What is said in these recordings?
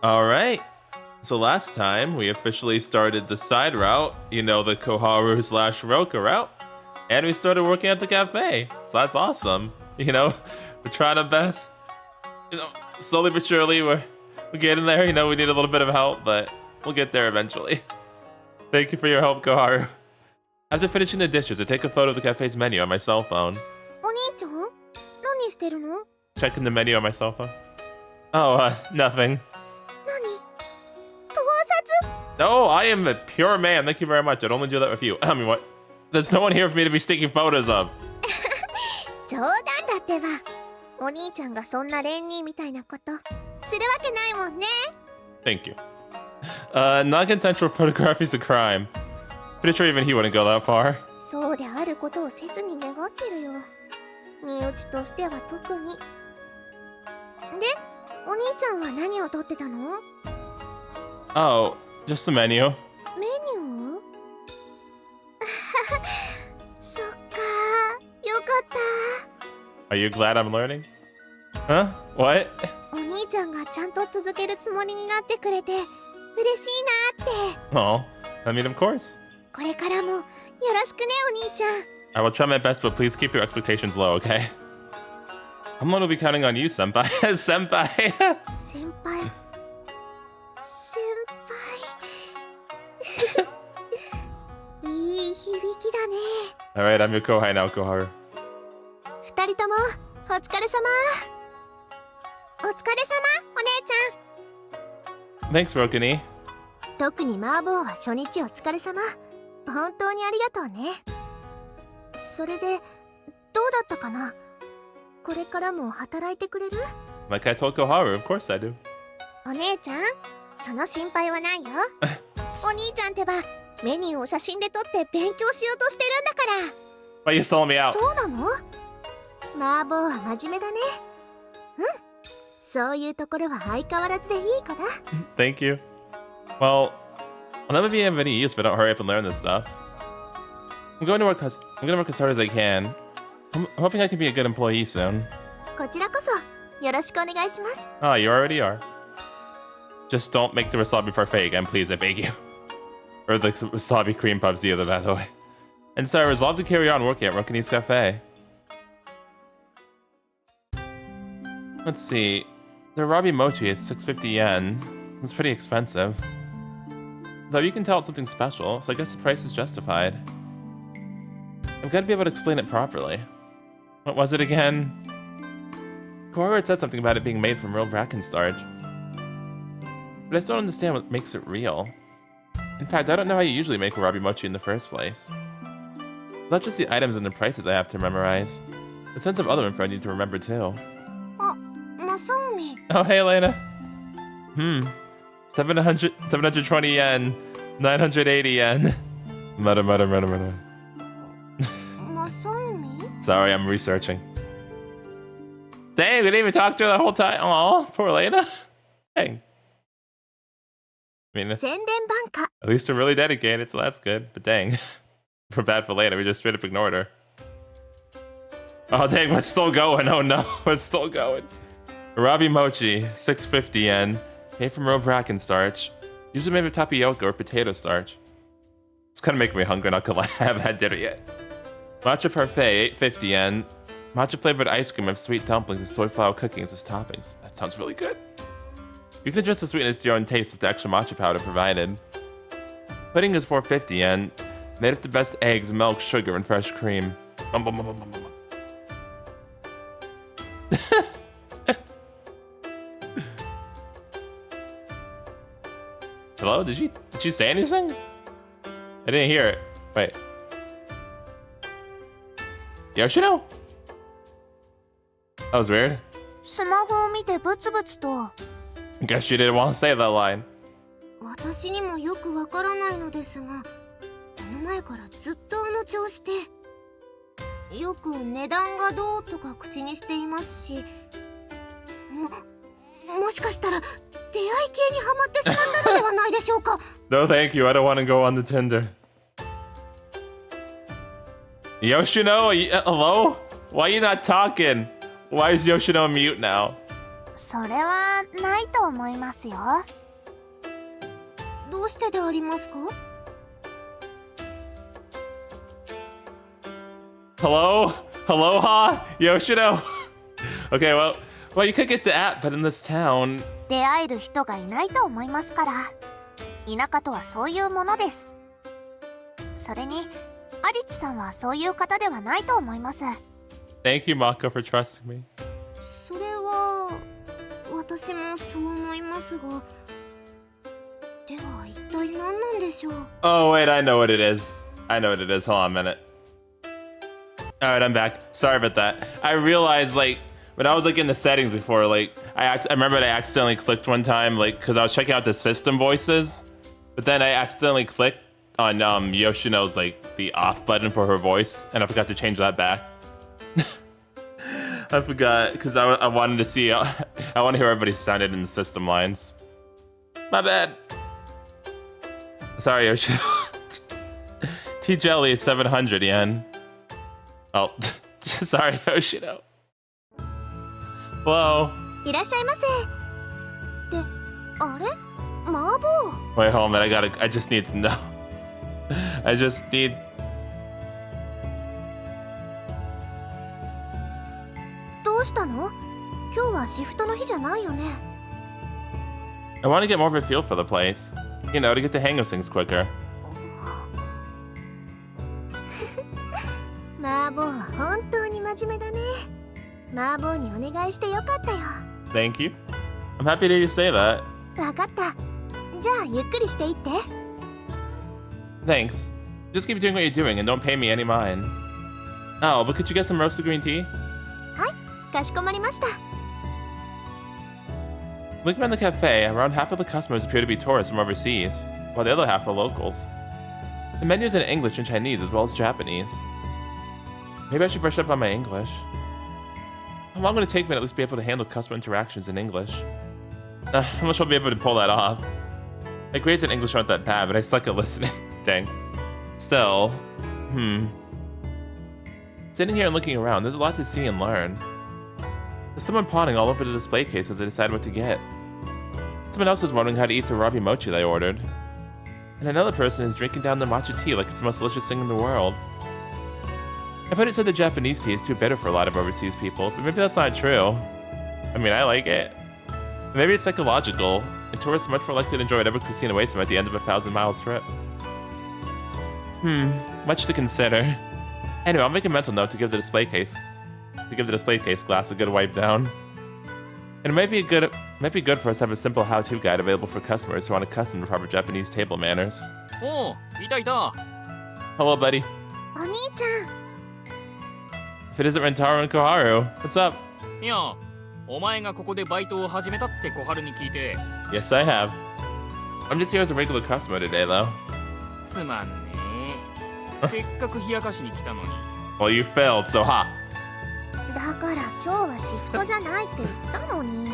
All right. So last time we officially started the side route, you know, the Koharu/Roka route, and we started working at the cafe. So that's awesome. You know, we're trying our best. You know, slowly but surely we're getting there. You know, we need a little bit of help, but we'll get there eventually. Thank you for your help, Koharu. After finishing the dishes, I take a photo of the cafe's menu on my cell phone. お兄ちゃん、何してるの？ Checking the menu on my cell phone. Oh, nothing. 何？盗撮？ No, I am a pure man. Thank you very much. I'd only do that with you. I mean, what? There's no one here for me to be taking photos of. 冗談だってば。お兄ちゃんがそんなレンニーみたいなことするわけないもんね。Thank you. Non-consensual photography is a crime. Pretty sure even he wouldn't go that far. そうであることを切に願ってるよ。身内としては特に。で、お兄ちゃんは何を撮ってたの？ Oh, just the menu. メニュー？そっか、よかった。 Are you glad I'm learning? Huh? What? お兄ちゃんがちゃんと続けるつもりになってくれて嬉しいなって。 Oh, I mean, of course. これからもよろしくね、お兄ちゃん。 I will try my best, but please keep your expectations low, okay? I'm gonna be counting on you, senpai. Senpai! 先輩。いい響きだね。 Alright, I'm your kohai now, Koharu. 二人ともお疲れ様。お疲れ様、お姉ちゃん。 Thanks, Rokuni. 特に麻婆は初日お疲れ様。本当にありがとうね。それでどうだったかな？これからも働いてくれる？ Like I told Koharu, of course I do. お姉ちゃん、その心配はないよ。お兄ちゃんってばメニューを写真で撮って勉強しようとしてるんだから。 Why you selling me out? そうなの？麻婆は真面目だね。うん。そういうところは相変わらずでいい子だ。Thank you. Well, I'll never be of any use if I don't hurry up and learn this stuff. I'm gonna work as hard as I can. I'm hoping I can be a good employee soon. こちらこそよろしくお願いします。 Oh, you already are. Just don't make the wasabi parfait again, please, I beg you. Or the wasabi cream puffs either, by the way. And so I resolved to carry on working at Rokuni's Cafe. Let's see. The Rabi Mochi is 650 yen. It's pretty expensive. Though you can tell it's something special, so I guess the price is justified. I've got to be able to explain it properly. What was it again? Koharu had said something about it being made from real bracken starch. But I still don't understand what makes it real. In fact, I don't know how you usually make a Rabi Mochi in the first place. Not just the items and the prices I have to memorize. The sense of other info I need to remember too. あ、Masomi. Oh, hey, Elena. 720 yen. 980 yen. Murder. Masomi? Sorry, I'm researching. Dang, we didn't even talk to her the whole time. Aw, poor Elena. Dang. I mean, Senren Banka. at least we're really dedicated, so that's good. But dang, we're bad for Elena. We just straight up ignored her. Oh, dang, we're still going. Oh, no, we're still going. Rabi Mochi, 650 yen. Made from real bracken starch. Usually made with tapioca or potato starch. It's kind of making me hungry, not gonna lie. I haven't had dinner yet. Matcha parfait, 850 yen. Matcha flavored ice cream with sweet dumplings and soy flour cookies as toppings. That sounds really good. You can adjust the sweetness to your own taste with the extra matcha powder provided. Pudding is 450 yen. Made with the best eggs, milk, sugar, and fresh cream. Hello? Did she say anything? I didn't hear it. Wait. Yoshino? That was weird. スマホを見てブツブツと。 Guess she didn't want to say that line. 私にもよくわからないのですが、この前からずっとあの調子で、よく値段がどうとか口にしていますし、もしかしたら出会い系にハマってしまったのではないでしょうか。 No, thank you. I don't want to go on the Tinder. Yoshino, hello? Why are you not talking? Why is Yoshino mute now? それはないと思いますよ。どうしてでありますか？ Hello? Aloha? Yoshino? Okay, well, you could get the app, but in this town... 出会える人がいないと思いますから。田舎とはそういうものです。それに、アリッチさんはそういう方ではないと思います。Thank you, Mako, for trusting me. それは私もそう思いますが、では一体何なんでしょう。 Oh, wait, I know what it is. I know what it is. Hold on a minute. Alright, I'm back. Sorry about that. I realized, like, when I was, like, in the settings before, like, I remember I accidentally clicked one time, like, because I was checking out the system voices, but then I accidentally clicked on Yoshino's, like, the off button for her voice, and I forgot to change that back. I forgot, because I wanted to see, I want to hear everybody sounded in the system lines. My bad. Sorry, Yoshino. T-Jelly is 700 yen. Oh, sorry, Yoshino. Hello. いらっしゃいませ。ってあれ、麻婆。 Wait, hold on a minute. I just need to know. I just need... どうしたの？今日はシフトの日じゃないよね。 I want to get more of a feel for the place. You know, to get the hang of things quicker. 麻婆は本当に真面目だね。麻婆にお願いしてよかったよ。 Thank you. I'm happy to hear you say that. わかった。じゃあゆっくりしていって。 Thanks. Just keep doing what you're doing and don't pay me any mind. Oh, but could you get some roasted green tea? はい、かしこまりました。 Looking around the cafe, around half of the customers appear to be tourists from overseas, while the other half are locals. The menu is in English and Chinese as well as Japanese. Maybe I should brush up on my English. How long would it take me to at least be able to handle customer interactions in English? I'm not sure I'll be able to pull that off. My grades in English aren't that bad, but I suck at listening. Dang. Still, Sitting here and looking around, there's a lot to see and learn. There's someone pawning all over the display case as they decide what to get. Someone else is wondering how to eat the rabi mochi they ordered. And another person is drinking down the matcha tea like it's the most delicious thing in the world. I've heard it said the Japanese tea is too bitter for a lot of overseas people, but maybe that's not true. I mean, I like it. Maybe it's psychological, and tourists are much more likely to enjoy whatever cuisine awaits them at the end of a 1,000-mile trip. Much to consider. Anyway, I'll make a mental note to give the display case glass a good wipe down. And it might be good for us to have a simple how-to guide available for customers who aren't accustomed to proper Japanese table manners. Oh, いたいた。 Hello, buddy. お兄ちゃん。 If it isn't Rentaro and Koharu, what's up? いや、お前がここでバイトを始めたって小春に聞いて。 Yes, I have. I'm just here as a regular customer today, though. つまんねえ。せっかく冷やかしに来たのに。Well, you failed, so ha. だから今日はシフトじゃないって言ったのに。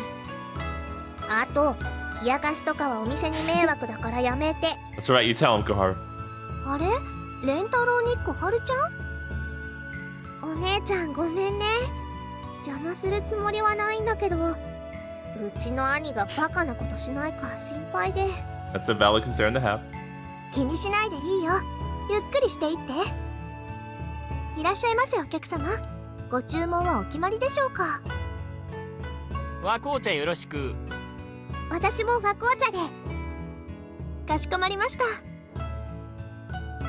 あと、冷やかしとかはお店に迷惑だからやめて。 That's right, you tell him, Koharu. あれ？レンタロウに小春ちゃん？お姉ちゃんごめんね。邪魔するつもりはないんだけど、うちの兄がバカなことしないか心配で。 That's a valid concern to have. 気にしないでいいよ。ゆっくりしていって。いらっしゃいませお客様。ご注文はお決まりでしょうか？和紅茶よろしく。私も和紅茶で。かしこまりました。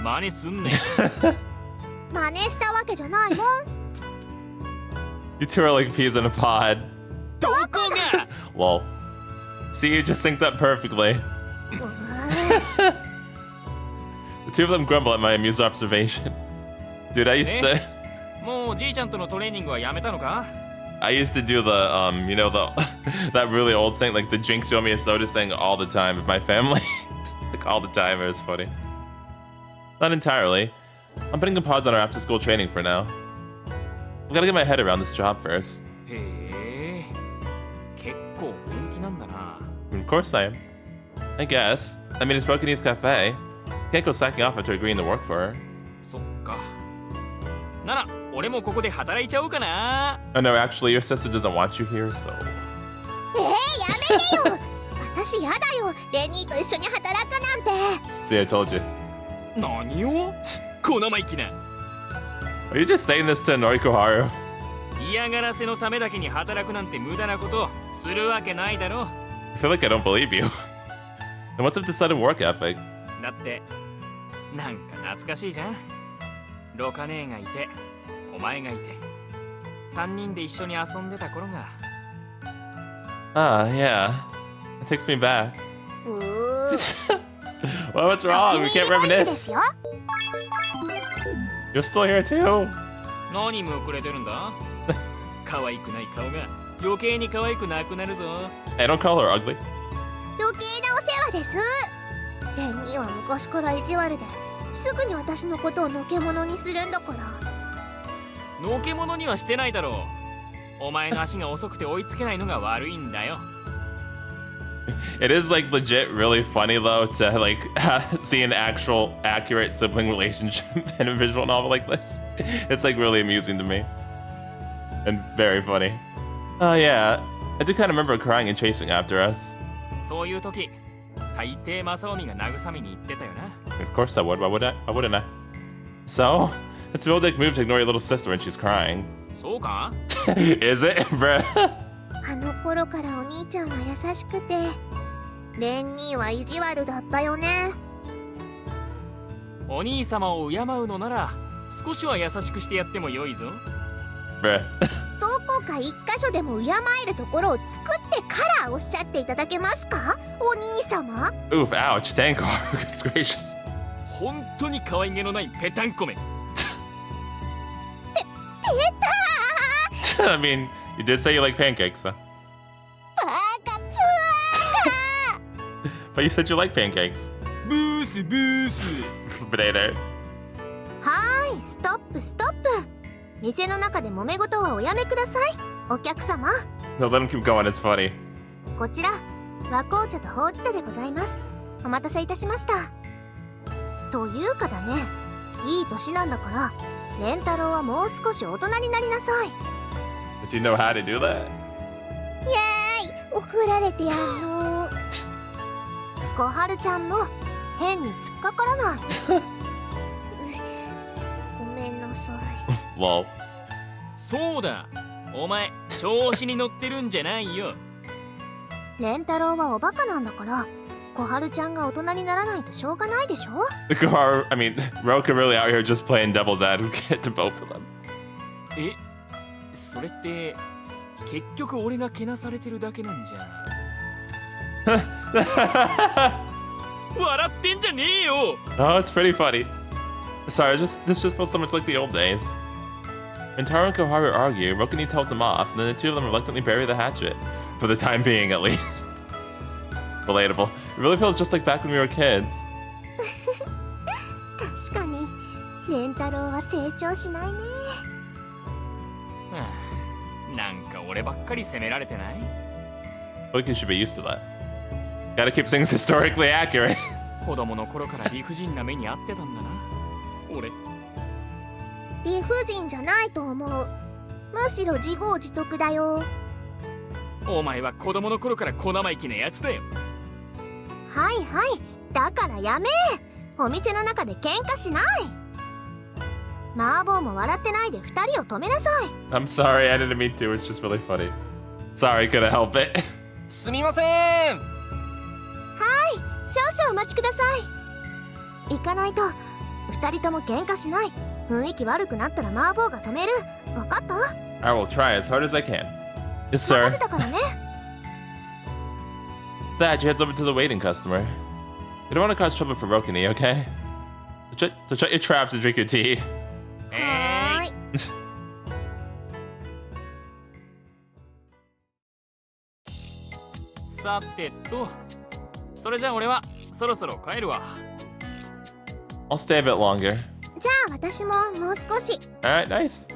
真似すんね。真似したわけじゃないもん。 You two are like peas in a pod. どこが？ Lol. See, you just synced up perfectly. The two of them grumble at my amused observation. Dude, I used to... もうじいちゃんとのトレーニングはやめたのか？ I used to do the, you know, that really old saying, like the jinx you want me to notice saying all the time with my family. Like all the time, it was funny. Not entirely. I'm putting a pause on our after-school training for now. I gotta get my head around this job first. へえ、結構本気なんだな。 Of course I am. I guess. I mean, it's Brokenese Cafe. Can't go slacking off after agreeing to work for her. そっか。なら、俺もここで働いちゃおうかな。 Oh no, actually, your sister doesn't want you here, so... よ。私やだよ、レニーと一緒に働くなんて。 See, I told you. 何を小生意気な。 Are you just saying this to annoy Koharu? 嫌がらせのためだけに働くなんて無駄なことするわけないだろ。 I feel like I don't believe you. Then what's up with the sudden work ethic? だってなんか懐かしいじゃん。ロカ姉がいてお前がいて3人で一緒に遊んでた頃が。 Ah, yeah. It takes me back. うー Well, what's wrong? We can't お気に入りボイスです reminisce. よ。 You're still here too. 何むくれてるんだ。可愛くない顔が余計に可愛くなくなるぞ。 Hey, don't call her ugly. 余計なお世話です。レンニーは昔から意地悪ですぐに私のことをのけ者にするんだから。のけ者にはしてないだろう。お前の足が遅くて追いつけないのが悪いんだよ。 It is like legit really funny though to like see an actual accurate sibling relationship in a visual novel like this. It's like really amusing to me. And very funny. Oh yeah, I do kind of remember crying and chasing after us. そういう時大抵正臣が慰めに行ってたよな。 Of course I would. Why wouldn't I? So, it's a real dick move to ignore your little sister when she's crying. そうか。 Is it, bruh? あの頃からお兄ちゃんは優しくて、レンニーは意地悪だったよね。お兄様を敬うのなら少しは優しくしてやってもよいぞ。 Bruh. どこか一箇所でも敬えるところを作ってからおっしゃっていただけますか、お兄様。 Oof, ouch. Thank God. Goodness gracious. 本当に可愛げのないペタンコメ。 I mean, you did say you like pancakes, huh? バカプア But you said you like pancakes. ブースブース。 Potato. はーい、ストップストップ。店の中で揉め事はおやめください、お客様。 No, let him keep going. It's funny. こちら和紅茶とほうじ茶でございます。お待たせいたしました。というかだね、いい年なんだからレンタロウはもう少し大人になりなさい。 Does he know how to do that? イエーイ、怒られてやんの。小春ちゃんも変に突っかからない。ごめんなさい。Lol. そうだ。お前調子に乗ってるんじゃないよ。レンタロウはおバカなんだから小春ちゃんが大人にならないとしょうがないでしょ。 Koharu, I mean, Roka really out here just playing devil's advocate to both of them. え、それって結局俺がけなされてるだけなんじゃ。笑ってんじゃねえよ。 Oh, it's pretty funny. Sorry, this just feels so much like the old days. When Taro and Koharu argue, Rokuni tells them off, and then the two of them reluctantly bury the hatchet. For the time being, at least. Relatable. It really feels just like back when we were kids. 確かにレンタロウは成長しないね。はあ、なんか俺ばっかり責められてない？ I think you should be used to that. Gotta keep things historically accurate. 子供の頃から理不尽な目に遭ってたんだな。俺。理不尽じゃないと思う。むしろ自業自得だよ。お前は子供の頃から小生意気なやつだよ。はいはい、だからやめ。お店の中で喧嘩しない。マーボーも笑ってないで二人を止めなさい。 I'm sorry, I didn't mean to. It's just really funny. Sorry, couldn't help it. すみません。はい、少々お待ちください。行かないと二人とも喧嘩しない。雰囲気悪くなったらマーボーが止める。わかった？ I will try as hard as I can. Yes, 任 sir. せたからね。 That she heads over to the waiting customer. You don't want to cause trouble for Rokuni, okay? So shut your traps and drink your tea. はーい。さてと、それじゃあ俺はそろそろ帰るわ。I'll stay a bit longer. じゃあ私ももう少し。 Alright, nice.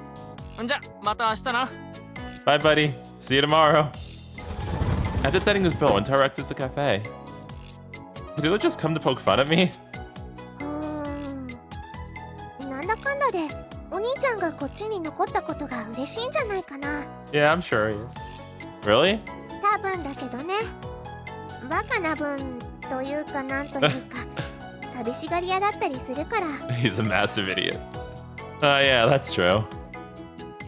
じゃまた明日な。 Bye, buddy. See you tomorrow. After setting his bill, Taro exits the cafe. Did he just come to poke fun at me? なんだかんだでお兄ちゃんがこっちに残ったことが嬉しいんじゃないかな。 Yeah, I'm sure he is. Really? 多分だけどね。バカな分というかなんというか寂しがり屋だったりするから。 He's a massive idiot. Yeah, that's true.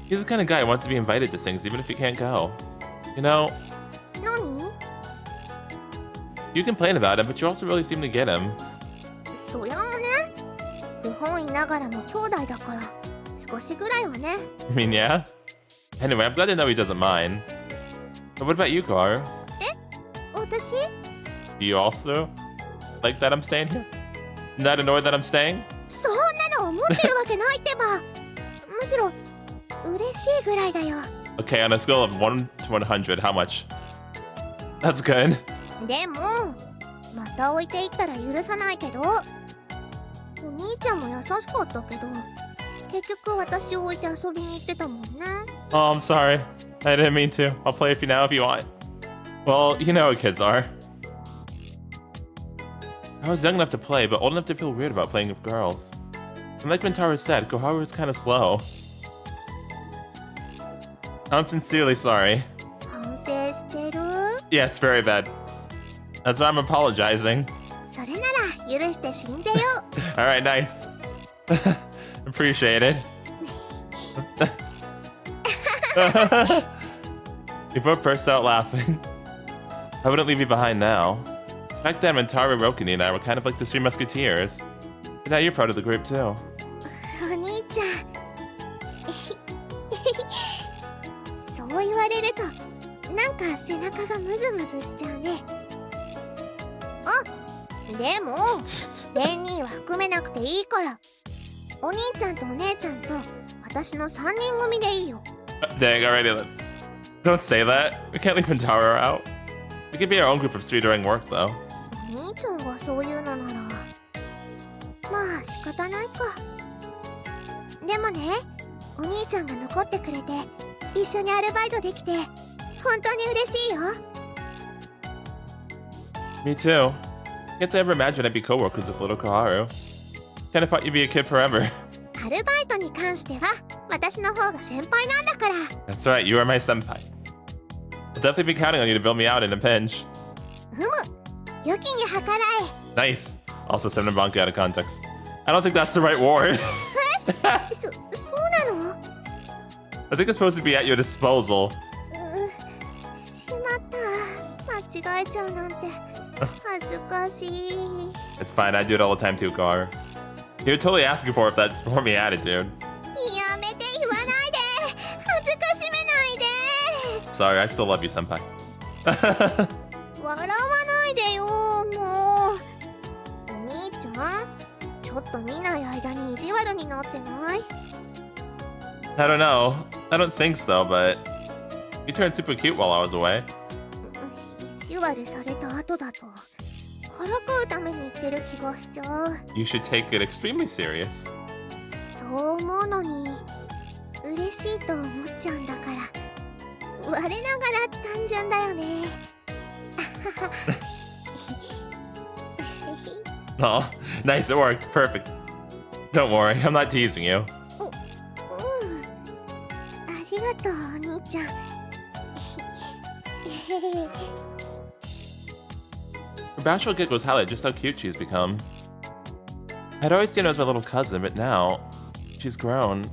He's the kind of guy who wants to be invited to things even if he can't go. You know, 何？ you complain about him, but you also really seem to get him. そりゃあね、不本意ながらも兄弟だから少しぐらいはね。 I mean, yeah. Anyway, I'm glad to know he doesn't mind. But what about you, Koharu? 私？ Do you also like that I'm staying here? Not annoyed that I'm staying? そんなの思ってるわけないってば。むしろ嬉しいぐらいだよ。 Okay, on a scale of 1 to 100, how much? That's good. でもまた置いていったら許さないけど。お兄ちゃんも優しかったけど結局私を置いて遊びに行ってたもんね。 Oh, I'm sorry. I didn't mean to. I'll play with you now if you want. Well, you know how kids are. I was young enough to play, but old enough to feel weird about playing with girls. And like Mintaro said, Koharu is kind of slow. I'm sincerely sorry. 反省してる？ Yes, very bad. That's why I'm apologizing. それなら許して信じよう。 Alright, nice. Appreciate it. We both burst out laughing. I wouldn't leave you behind now. Back then, when Taro, Rokuni, and I were kind of like the Three Musketeers. But now you're part of the group, too. お兄ちゃん。そう言われるとなんか背中がムズムズしちゃうね。あ、でもレンニーは含めなくていいから、お兄ちゃんとお姉ちゃんと私の3人組でいいよ。 Dang, alrighty then. Don't say that. We can't leave Taro out. We could be our own group of 3 during work, though. お兄ちゃんがそういうのならまあ仕方ないか。でもね、お兄ちゃんが残ってくれて一緒にアルバイトできて本当に嬉しいよ。 Me too. Can't say I ever imagined I'd be co-workers with little Koharu. Kinda thought you'd be a kid forever. アルバイトに関しては私の方が先輩なんだから。 That's right, you are my senpai. I'll definitely be counting on you to bail me out in a pinch. ふむ、良きに計らえ。 Nice. Also, Senren Banka out of context. I don't think that's the right word. そうなの？ I think it's supposed to be at your disposal. しまった。間違えちゃうなんて恥ずかしい。 It's fine, I do it all the time too, Koharu. You're totally asking for it if that spormy attitude. やめて言わないで。恥ずかしめないで。 Sorry, I still love you, senpai. 笑わないでよ、もう。お兄ちゃん、ちょっと見ない間に意地悪になってない？ I don't know. I don't think so, but you turned super cute while I was away. 意地悪された後だとからかうために言ってる気がしちゃう。 You should take it extremely serious. そう思うのに嬉しいと思っちゃうんだから、我ながら単純だよね。Oh, nice, it worked. Perfect. Don't worry, I'm not teasing you. ありがとう、お兄ちゃん。 Her bashful giggles highlight just how cute she's become. I'd always seen her as my little cousin, but now she's grown.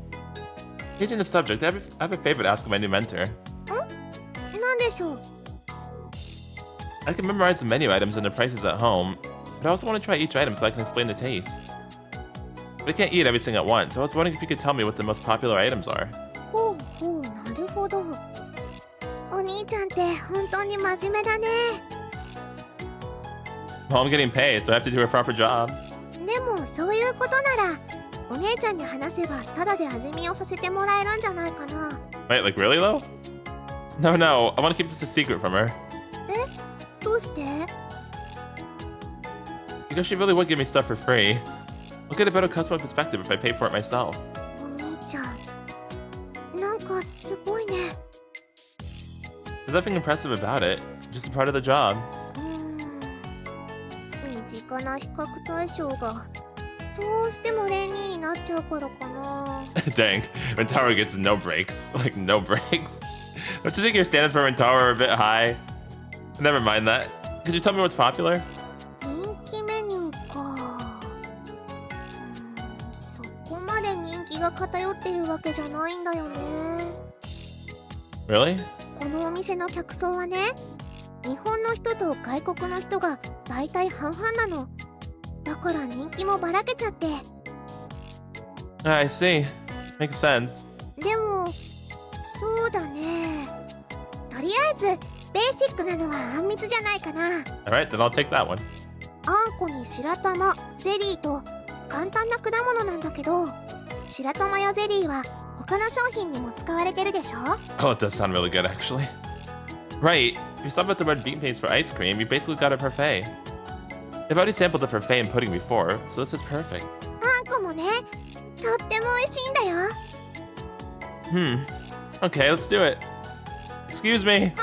Changing the subject, I have a favor to ask of my new mentor. なんでしょう？ I can memorize the menu items and the prices at home, but I also want to try each item so I can explain the taste. But I can't eat everything at once, so I was wondering if you could tell me what the most popular items are. ほうほう、なるほど。お兄ちゃんって本当に真面目だね。 Well, I'm getting paid, so I have to do a proper job. でもそういうことならお姉ちゃんに話せばタダで味見をさせてもらえるんじゃないかな。 Wait, like really though? No, no, I want to keep this a secret from her. どうして？ Because she really would give me stuff for free. I'll get a better customer perspective if I pay for it myself. お兄ちゃん、なんかすごいね。 There's nothing impressive about it, just a part of the job. 身近な比較対象がどうしてもレンニーになっちゃうからかな。 Dang, Rentaro gets no breaks. Like, no breaks. Don't you think your standards for Rentaro are a bit high? Never mind that. Could you tell me what's popular? 人気メニューか。そこまで人気が偏ってるわけじゃないんだよね。 Really? このお店の客層はね、日本の人と外国の人がだいたい半々なの。だから人気もばらけちゃって。I see. Makes sense. でもそうだね、とりあえずベーシックなのはあんみつじゃないかな。 Alright, then I'll take that one. あんこに白玉、ゼリーと簡単な果物なんだけど、白玉やゼリーは他の商品にも使われてるでしょ。 Oh, it does sound really good, actually. Right. If you stop at the red bean paste for ice cream, you basically got a parfait. I've already sampled the parfait and pudding before, so this is perfect. あんこもね、とっても美味しいんだよ。Okay, let's do it. Excuse me.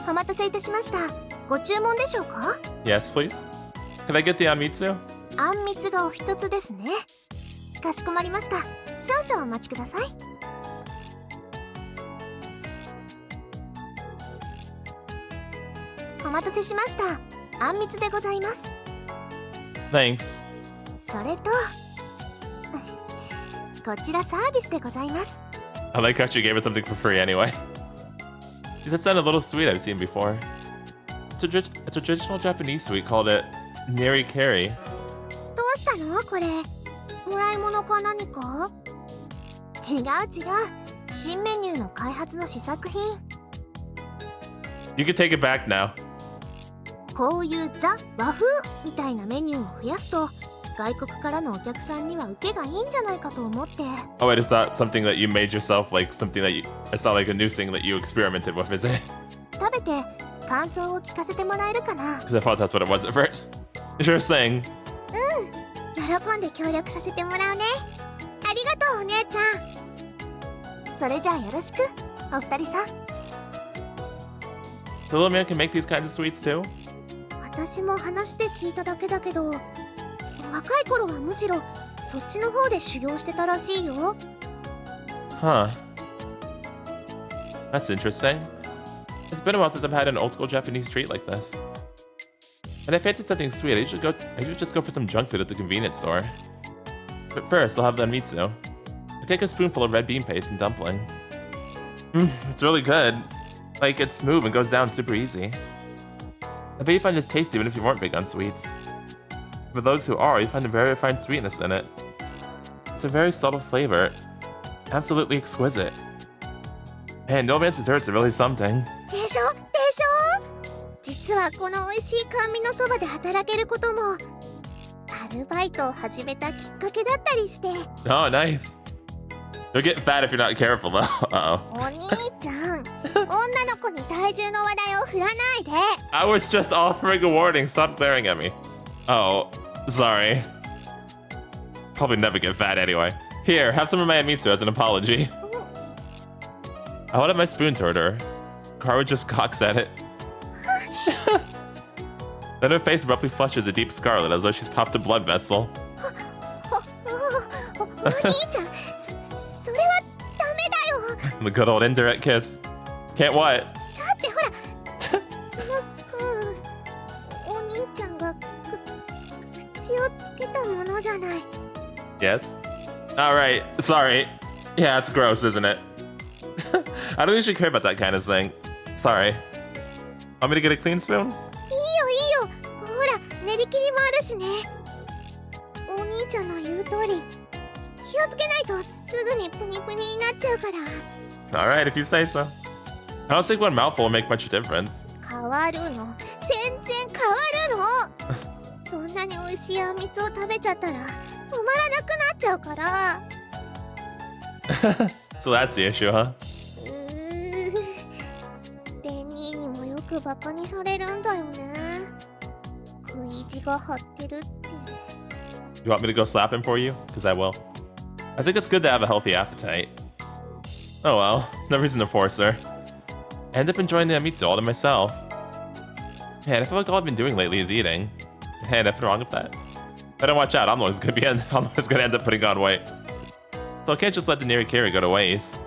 お待たせいたしました。ご注文でしょうか？ Yes, please. Can I get the anmitsu? あんみつがお一つですね。かしこまりました。少々お待ちください。お待たせしました。あんみつでございます。 Thanks. それとこちらサービスでございます。 I like how she gave us something for free anyway. That sounded a little sweet I've seen before. It's a traditional Japanese sweet called a nerikeri. どうしたのこれ？もらい物か何か？違う違う。新メニューの開発の試作品。 You can take it back now. こういうザ・和風みたいなメニューを増やすと外国からのお客さんには受けがいいんじゃないかと思って。 Oh wait, it's not something that you made yourself, like something that you... It's not like a new thing that you experimented with, is it? 食べて感想を聞かせてもらえるかな？ Because I thought that's what it was at first. Sure thing. 喜んで協力させてもらうね。ありがとうお姉ちゃん。それじゃあよろしくお二人さん。 So little man can make these kinds of sweets too? 私も話で聞いただけだけど、若い頃はむしろそっちの方で修行してたらしいよ。 Huh. That's interesting. It's been a while since I've had an old school Japanese treat like this. When I fancy something sweet, I usually just go for some junk food at the convenience store. But first, I'll have the anmitsu. I take a spoonful of red bean paste and dumpling. It's really good. Like, it's smooth and goes down super easy. I bet you find this tasty even if you weren't big on sweets. For those who are, you find a very refined sweetness in it. It's a very subtle flavor. Absolutely exquisite. Man, no man's desserts are really something. でしょでしょ。実はこの美味しい甘味のそばで働けることもアルバイトを始めたきっかけだったりして。 Oh, nice. You'll get fat if you're not careful, though. Uh-oh. お兄ちゃん、女の子に体重の話題を振らないで。 I was just offering a warning. Stop glaring at me. Oh, sorry. Probably never get fat anyway. Here, have some of my anmitsu as an apology. I hold up my spoon toward her. Karu just cocks at it. Then her face abruptly flushes a deep scarlet as though she's popped a blood vessel. お兄ちゃん、それはダメだよ。 The good old indirect kiss. Can't what? だってほら、そのスプーン、お兄ちゃんが口をつけたものじゃない。 Yes? Alright, sorry. Yeah, it's gross, isn't it? I don't usually care about that kind of thing. Sorry. Want me to get a clean spoon? いいよいいよ。ほら、練り切りもあるしね。お兄ちゃんの言う通り、気をつけないとすぐにプニプニになっちゃうから。 Alright, if you say so. I don't think one mouthful will make much difference. 変わるの。全然変わるの。そんなに美味しいあんみつを食べちゃったら止まらなくなっちゃうから。So that's the issue, huh? レニーにもよくバカにされるんだよね。食い意地が張ってるって。 You want me to go slap him for you? Because I will. I think it's good to have a healthy appetite. Oh well, no reason to force her. I end up enjoying the anmitsu all to myself. Man, I feel like all I've been doing lately is eating. Hey, nothing wrong with that. If I don't watch out, I'm always gonna end up putting on weight. So I can't just let the nerikeri go to waste.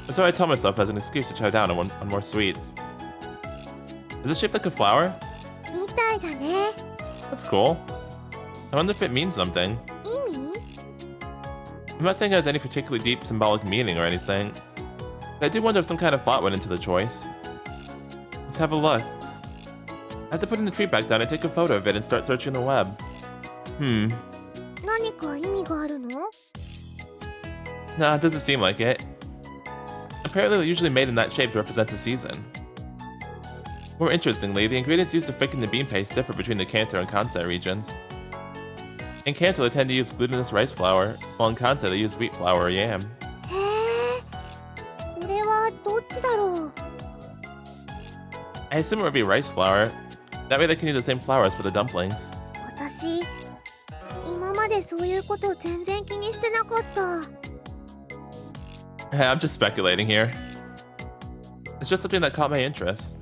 So I tell myself as an excuse to chow down on more sweets. Is it shaped like a flower? みたいだね。 That's cool. I wonder if it means something. 意味？ I'm not saying it has any particularly deep symbolic meaning or anything. But I do wonder if some kind of thought went into the choice. Let's have a look. I have to put in the tree back down and take a photo of it and start searching the web. 何か意味があるの？ Nah, it doesn't seem like it. Apparently they're usually made in that shape to represent the season. More interestingly, the ingredients used to thicken the bean paste differ between the Kanto and Kansai regions. In Kanto, they tend to use glutinous rice flour, while in Kansai they use wheat flour or yam. へえ。これはどっちだろう？ I assume it would be rice flour. That way they can use the same flour as for the dumplings. 私、今までそういうこと全然気にしてなかった。 I'm just speculating here. It's just something that caught my interest.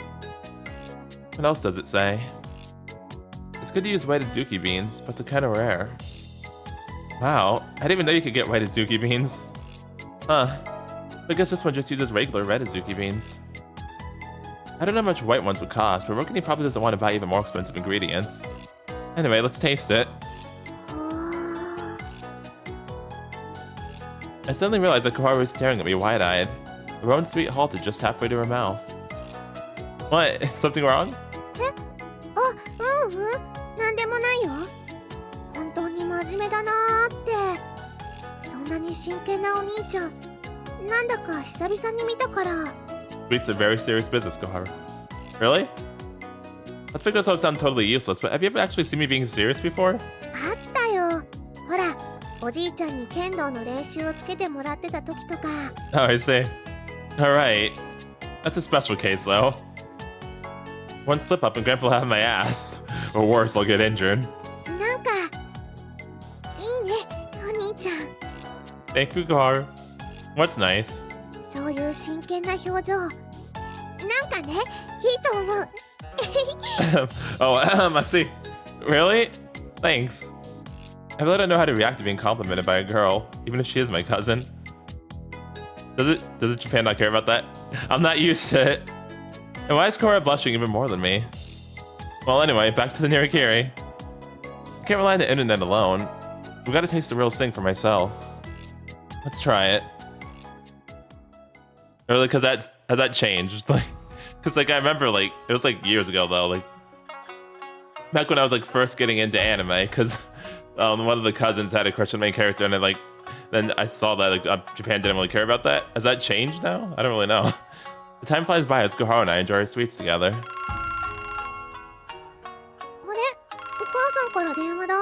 What else does it say? It's good to use white Azuki beans, but they're kind of rare. Wow, I didn't even know you could get white Azuki beans. Huh. I guess this one just uses regular red Azuki beans. I don't know how much white ones would cost, but Rokani probably doesn't want to buy even more expensive ingredients. Anyway, let's taste it. I suddenly realized that Koharu was staring at me wide-eyed. Her own sweet halted just halfway to her mouth. What? Something wrong? あ、ううん、なんでもないよ。本当に真面目だなーって。そんなに真剣なお兄ちゃん、なんだか久々に見たから。It's a very serious business, Koharu. Really? Let's make ourselves sound totally useless, but have you ever actually seen me being serious before? あったよ。ほら、おじいちゃんに剣道の練習をつけてもらってた時とか。Oh, I see. Alright. That's a special case, though. One slip up and Grandpa will have my ass. Or worse, I'll get injured. なんか、いいね、お兄ちゃん。 Thank you, Koharu. What's nice? そういう真剣な表情。なんかね、いいと思う。Oh, I see. Really? Thanks. I really don't know how to react to being complimented by a girl, even if she is my cousin. Does Japan not care about that? I'm not used to it. And why is Korra blushing even more than me? Well, anyway, back to the Nirikiri. I can't rely on the internet alone. We gotta taste the real thing for myself. Let's try it. Really, because has that changed? Like, because like I remember like it was like years ago though, like back when I was like first getting into anime, because one of the cousins had a crush on the main character, and then I saw that like Japan didn't really care about that. Has that changed now? I don't really know. The time flies by as Koharu and I enjoy our sweets together. あれ、お母さんから電話だ。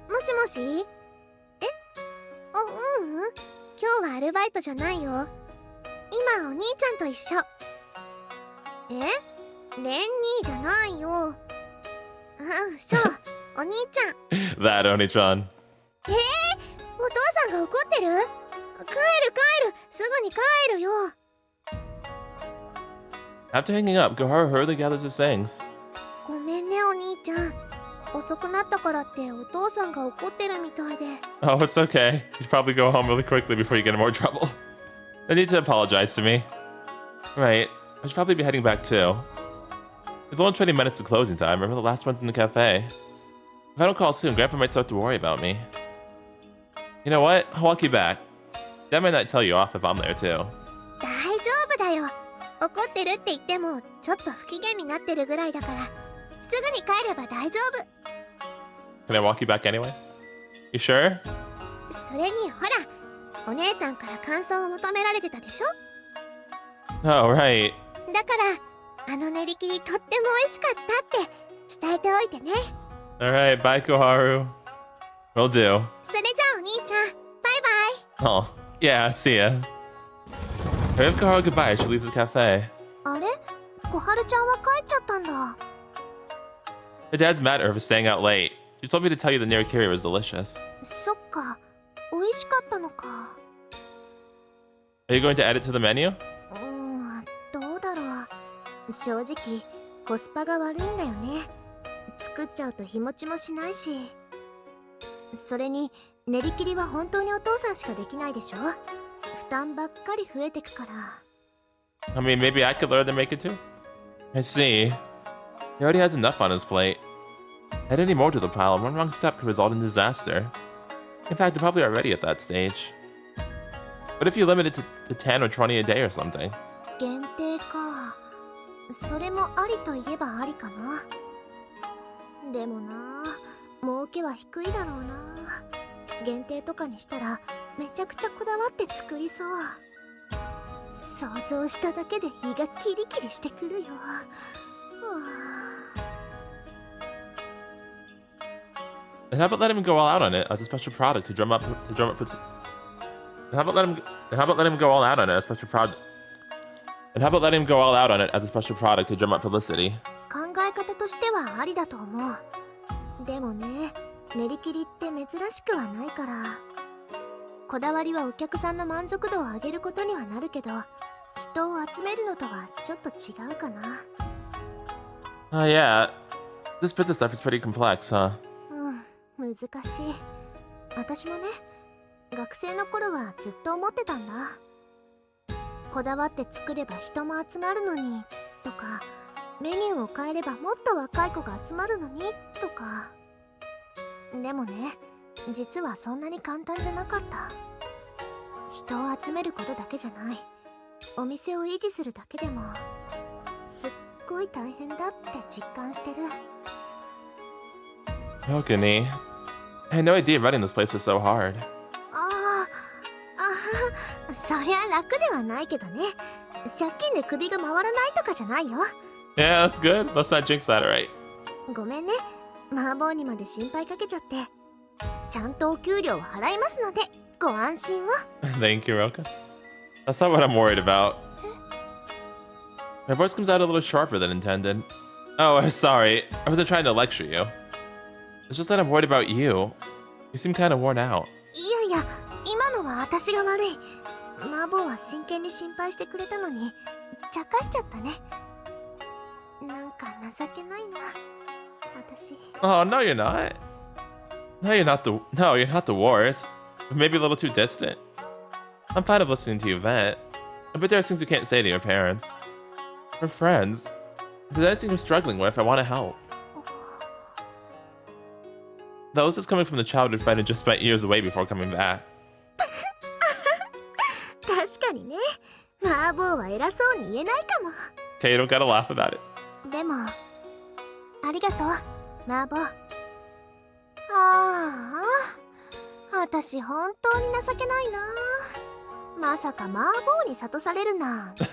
もしもし？え？あ、ううん。今日はアルバイトじゃないよ。今お兄ちゃんと一緒。え？レン兄じゃないよ。うん、そう、お兄ちゃん。That Oni-chan. お父さんが怒ってる？帰る、すぐに帰るよ。 After hanging up, Koharu hurriedly gathers his things. ごめんねお兄ちゃん。遅くなったからってお父さんが怒ってるみたいで。 Oh, it's okay. You should probably go home really quickly before you get in more trouble. I need to apologize to me. Right, I should probably be heading back too. It's only 20 minutes to closing time. Remember the last one's in the cafe. If I don't call soon, Grandpa might start to worry about me. You know what? I'll walk you back. Dad might not tell you off if I'm there too. 大丈夫だよ。怒ってるって言ってもちょっと不機嫌になってるぐらいだから、すぐに帰れば大丈夫。 Can I walk you back anyway? You sure? それにほら、お姉ちゃんから感想を求められてたでしょ。 Oh, right. だからあの練り切りとっても美味しかったって伝えておいてね。 Alright, bye Koharu. Will do. それじゃあお兄ちゃん、バイバイ。 Oh, yeah, see ya. I wave Koharu goodbye as she leaves the cafe. あれ、小春ちゃんは帰っちゃったんだ。 Her dad's mad at her for staying out late. She told me to tell you the nirikiri was delicious. そっか、美味しかったのか。 Are you going to add it to the menu? どうだろう。正直コスパが悪いんだよね。作っちゃうと日持ちもしないし。それに練り切りは本当にお父さんしかできないでしょ。普担ばっかり増えてくから。 I mean, maybe I could learn to make it too. I see. He already has enough on his plate. Add any more to the pile, and one wrong step could result in disaster. In fact, they're probably already at that stage. What if you limit it to 10 or 20 a day or something? 限定か。それもありといえばありかな。でもな、儲けは低いだろうな。限定とかにしたらめちゃくちゃこだわって作りそう。想像しただけで胃がキリキリしてくるよ。And how about letting him go all out on it as a special product to drum up and how about letting him go all out on it as a special product? And how about letting him go all out on it as a special product to drum up publicity? 考え方としてはありだと思う。でもね、練り切りって珍しくはないから。こだわりはお客さんの満足度を上げることにはなるけど、人を集めるのとはちょっと違うかな。Yeah. This business stuff is pretty complex, huh? 難しい。私もね、学生の頃はずっと思ってたんだ。こだわって作れば人も集まるのにとか、メニューを変えればもっと若い子が集まるのにとか。でもね、実はそんなに簡単じゃなかった。人を集めることだけじゃない。お店を維持するだけでもすっごい大変だって実感してる。Balcony. I had no idea running this place was so hard. そりゃ楽ではないけどね。借金で首が回らないとかじゃないよ。Yeah, that's good. Let's not jinx that, right? ごめんね、麻婆にまで心配かけちゃって。ちゃんとお給料を払いますのでご安心を。Thank you, Roka. That's not what I'm worried about. My voice comes out a little sharper than intended. Oh, sorry. I wasn't trying to lecture you. It's just that I'm worried about you. You seem kind of worn out. いやいや、今のは私が悪い。麻婆は真剣に心配してくれたのに茶化しちゃったね。なんか情けないな、私。Oh, no, you're not. No, you're not the worst. Maybe a little too distant. I'm fine of listening to you vent. I bet there are things you can't say to your parents. We're friends. If there's anything you're struggling with, I want to help. Though this is coming from the childhood friend who just spent years away before coming back. 確かにね、麻婆は偉そうに言えないかも。 Okay, you don't gotta laugh about it. でもありがとう、麻婆。私本当に情けないな。まさか麻婆に諭されるなんて。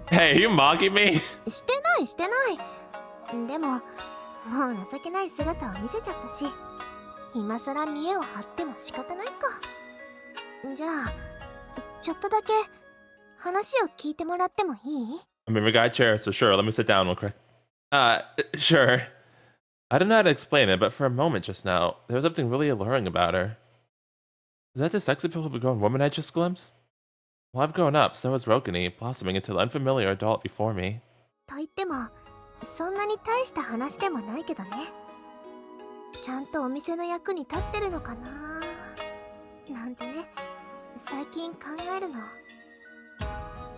Hey, you mocking me? してないしてない。でももう情けない姿を見せちゃったし、今さら見栄を張っても仕方ないか。じゃあちょっとだけ話を聞いてもらってもいい？ I'm in a guy chair, so sure, let me sit down real quick. Sure. I don't know how to explain it, but for a moment just now, there was something really alluring about her. Is that the sex appeal of a grown woman I just glimpsed? Well, I've grown up, so has Rokuni, blossoming into the unfamiliar adult before me. と言ってもそんなに大した話でもないけどね。ちゃんとお店の役に立ってるのかななんてね、最近考えるの。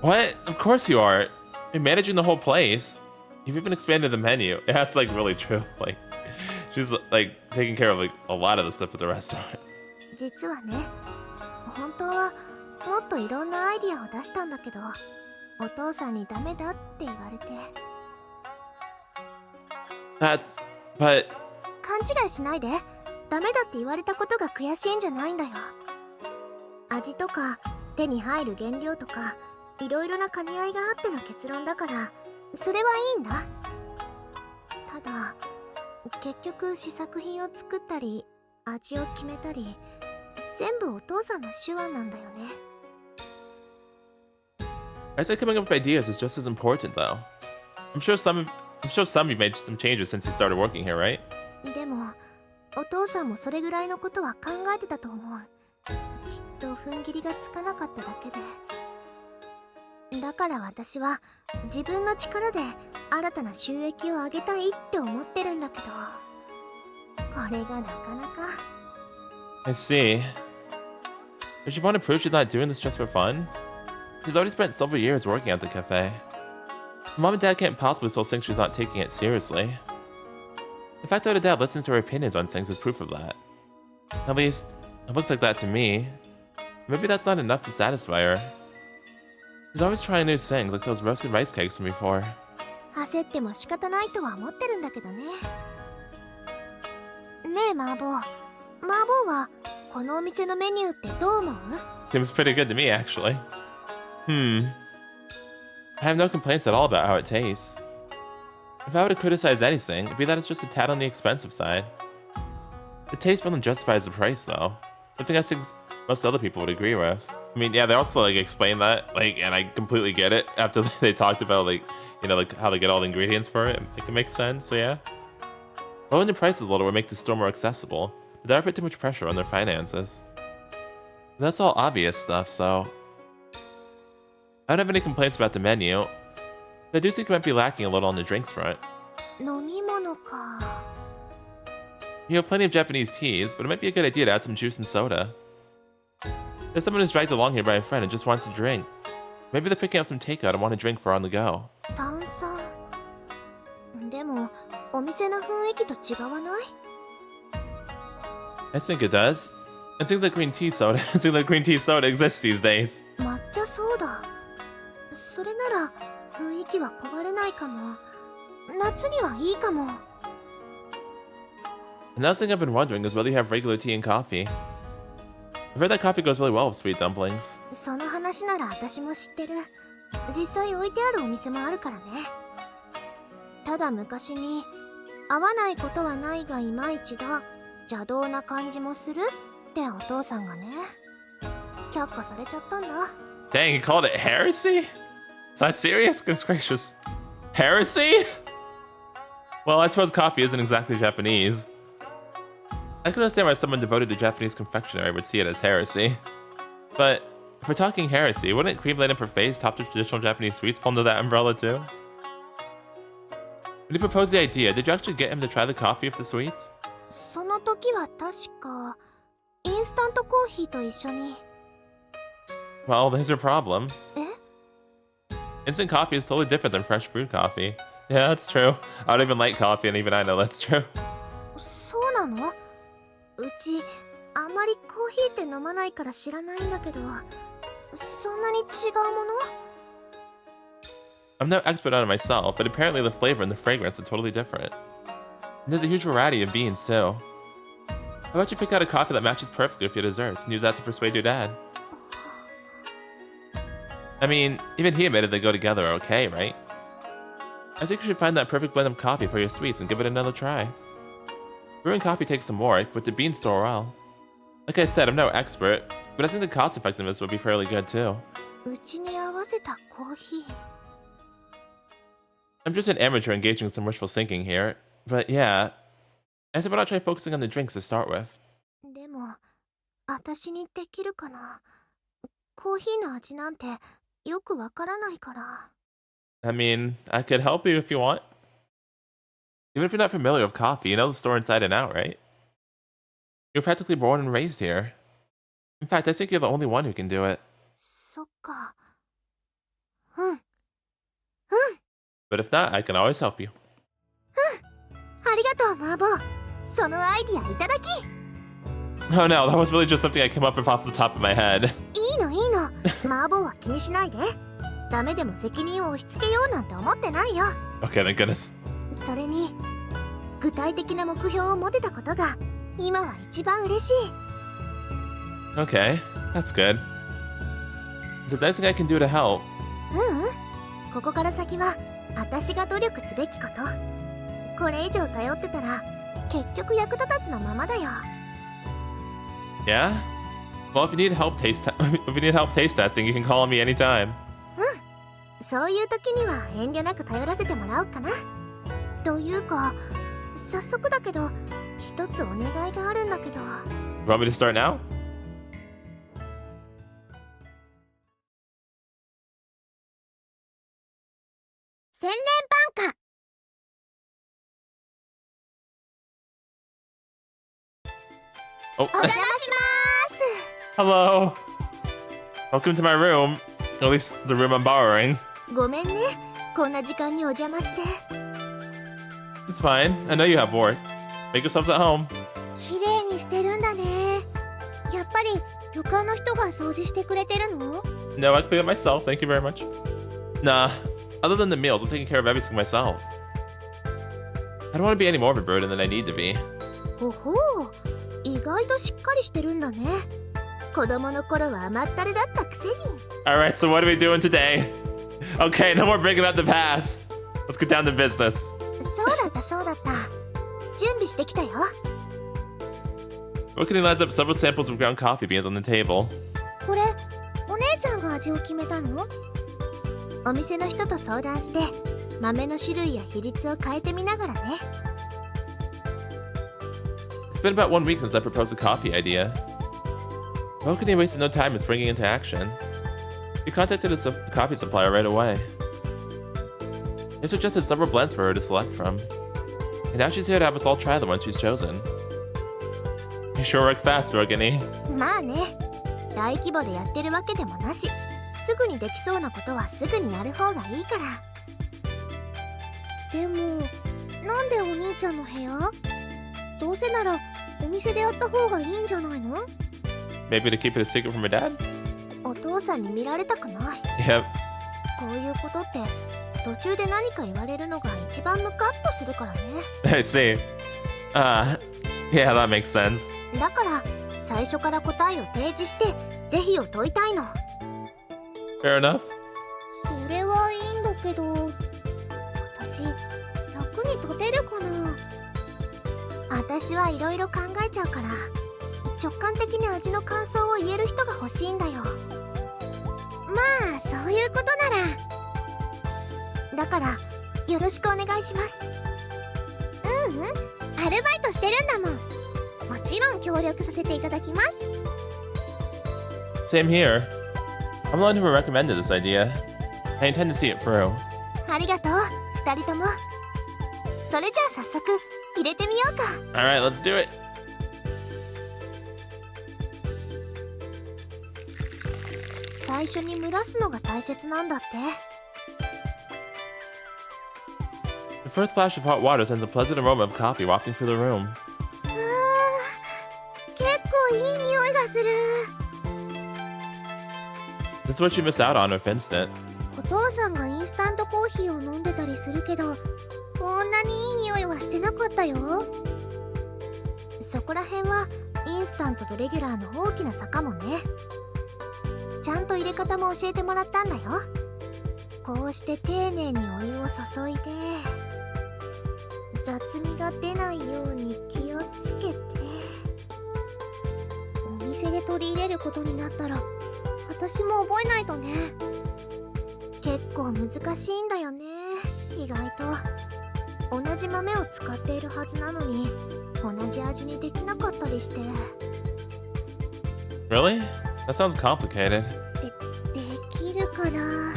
What? Of course you are. You're managing the whole place. You've even expanded the menu. Yeah, that's like really true. Like, she's like taking care of like a lot of the stuff at the restaurant. 実はね、本当はもっといろんなアイディアを出したんだけど、お父さんにダメだって言われて。But... 勘違いしないで。ダメだって言われたことが悔しいんじゃないんだよ。味とか手に入る原料とかいろいろな兼ね合いがあっての結論だから、それはいいんだ。ただ結局試作品を作ったり味を決めたり全部お父さんの手腕なんだよね。I say coming up with ideas is just as important though. I'm sure some you've made some changes since you started working here, right? でもお父さんもそれぐらいのことは考えてたと思う。きっと踏ん切りがつかなかっただけで。だから私は自分の力で新たな収益を上げたいって思ってるんだけど、これがなかなか。 I see. Does she want to prove she's not doing this just for fun? She's already spent several years working at the cafe. Mom and Dad can't possibly still think she's not taking it seriously. The fact that her dad listens to her opinions on things is proof of that. At least, it looks like that to me. Maybe that's not enough to satisfy her. She's always trying new things, like those roasted rice cakes from before. 焦っても仕方ないとは思ってるんだけどね。ねえ麻婆。麻婆はこのお店のメニューってどう思う？ Seems pretty good to me, actually. I have no complaints at all about how it tastes. If I were to criticize anything, it'd be that it's just a tad on the expensive side. The taste more than justifies the price, though. Something I think most other people would agree with. I mean, yeah, they also like explain that, like, and I completely get it after they talked about like, you know, like how they get all the ingredients for it. Like, it makes sense. So yeah, lowering the prices a little would make the store more accessible, but that would put too much pressure on their finances. And that's all obvious stuff, so I don't have any complaints about the menu. But I do think it might be lacking a little on the drinks front. 飲み物か。You have plenty of Japanese teas, but it might be a good idea to add some juice and soda. There's someone who's dragged along here by a friend and just wants to drink. Maybe they're picking up some takeout and want a drink for on the go. 炭酸。でもお店の雰囲気と違わない？ I think it does. It seems like green tea soda. It seems like green tea soda exists these days. 抹茶ソーダ。それなら雰囲気は壊れないかも。夏にはいいかも。Another thing I've been wondering is whether you have regular tea and coffee. I've heard that coffee goes really well with sweet dumplings. その話なら私も知ってる。実際置いてあるお店もあるからね。ただ昔に合わないことはないがいまいちだ、邪道な感じもするってお父さんがね。却下されちゃったんだ。Dang, you called it heresy? Is that serious? Goodness gracious. Heresy? Well, I suppose coffee isn't exactly Japanese. I can understand why someone devoted to Japanese confectionery would see it as heresy. But if we're talking heresy, wouldn't cream-laden parfaits topped with traditional Japanese sweets fall under that umbrella too? When you proposed the idea, did you actually get him to try the coffee with the sweets? その時は確かインスタントコーヒーと一緒に。Well, there's your problem. え？ Instant coffee is totally different than fresh brewed coffee. Yeah, that's true. I don't even like coffee, and even I know that's true. そうなの？うちあまりコーヒーって飲まないから知らないんだけど、そんなに違うもの？ I'm no expert on it myself, but apparently the flavor and the fragrance are totally different. And there's a huge variety of beans too. How about you pick out a coffee that matches perfectly with your desserts and use that to persuade your dad? I mean, even he admitted they go together okay, right? I think you should find that perfect blend of coffee for your sweets and give it another try. Brewing coffee takes some work, but the beans store well. Like I said, I'm no expert, but I think the cost effectiveness would be fairly good too. うちに合わせたコーヒー。 I'm just an amateur engaging in some wishful thinking here, but yeah, I said why not try focusing on the drinks to start with. でも私にできるかな。コーヒーの味なんてよくわからないから。 I mean, I could help you if you want. Even if you're not familiar with coffee, you know the store inside and out, right? You're practically born and raised here. In fact, I think you're the only one who can do it. そっか。But if not, I can always help you. ありがとう麻婆。そのアイディアいただき。 Oh no, that was really just something I came up with off the top of my head. いいのいいの。麻婆は気にしないで。ダメでも責任を押し付けようなんて思ってないよ。 Okay, thank goodness. それに具体的な目標を持てたことが今は一番嬉しい。 Okay, that's good. Is there anything I can do to help? ここから先は私が努力すべきこと。これ以上頼ってたら結局役立たずのままだよ。 Yeah? Well, if you need help taste testing, you can call on me anytime. そういう時には遠慮なく頼らせてもらおうかな。というか早速だけど一つお願いがあるんだけど。 You want me to start now? Senren Banka. Oh. お邪魔します。 Hello. Welcome to my room. At least the room I'm borrowing. ごめんね、こんな時間にお邪魔して。 It's fine. I know you have work. Make yourselves at home. 綺麗にしてるんだね。やっぱり旅館の人が掃除してくれてるの？ No, I clean it myself. Thank you very much. Nah, other than the meals, I'm taking care of everything myself. I don't want to be any more of a burden than I need to be. ほほう、意外としっかりしてるんだね。子供の頃は甘ったれだったくせに。 Alright, so what are we doing today? Okay, no more bringing up the past. Let's get down to business. そうだったそうだった。準備してきたよ。 Rokuni lines up several samples of ground coffee beans on the table. これ、お姉ちゃんが味を決めたの？お店の人と相談して、豆の種類や比率を変えてみながらね。 It's been about 1 week since I proposed the coffee idea. Rokuni wasted no time in springing into action. He contacted a coffee supplier right away. They suggested several blends for her to select from. And now she's here to have us all try the one she's chosen. You sure work fast, Rokuni. まあね、大規模でやってるわけでもなし、すぐにできそうなことはすぐにやる方がいいから。でも、なんでお兄ちゃんの部屋？どうせならお店でやった方がいいんじゃないの？ Maybe to keep it a secret from her dad? お父さんに見られたくない。 Yep. こういうことって途中で何か言われるのが一番ムカッとするからね。I see. Yeah, that makes sense. だから最初から答えを提示して是非を問いたいの。 Fair enough. それはいいんだけど、私役に立てるかな。私はいろいろ考えちゃうから、直感的に味の感想を言える人が欲しいんだよ。まあそういうことなら。だからよろしくお願いします。アルバイトしてるんだもん。もちろん協力させていただきます。 Same here. I'm the one who recommended this idea. I intend to see it through. ありがとう、二人とも。それじゃあ早速入れてみようか。 Alright, let's do it. 最初に蒸らすのが大切なんだって。 The first splash of hot water sends a pleasant aroma of coffee wafting through the room. 結構いい匂いがする。 This is what you miss out on with instant. お父さんがインスタントコーヒーを飲んでたりするけど、こんなにいい匂いはしてなかったよ。そこら辺はインスタントとレギュラーの大きな差かもね。ちゃんと入れ方も教えてもらったんだよ。こうして丁寧にお湯を注いで、雑味が出ないように気をつけて。お店で取り入れることになったら私も覚えないとね。結構難しいんだよね、意外と。同じ豆を使っているはずなのに同じ味にできなかったりして。 Really? That sounds complicated. できるかな。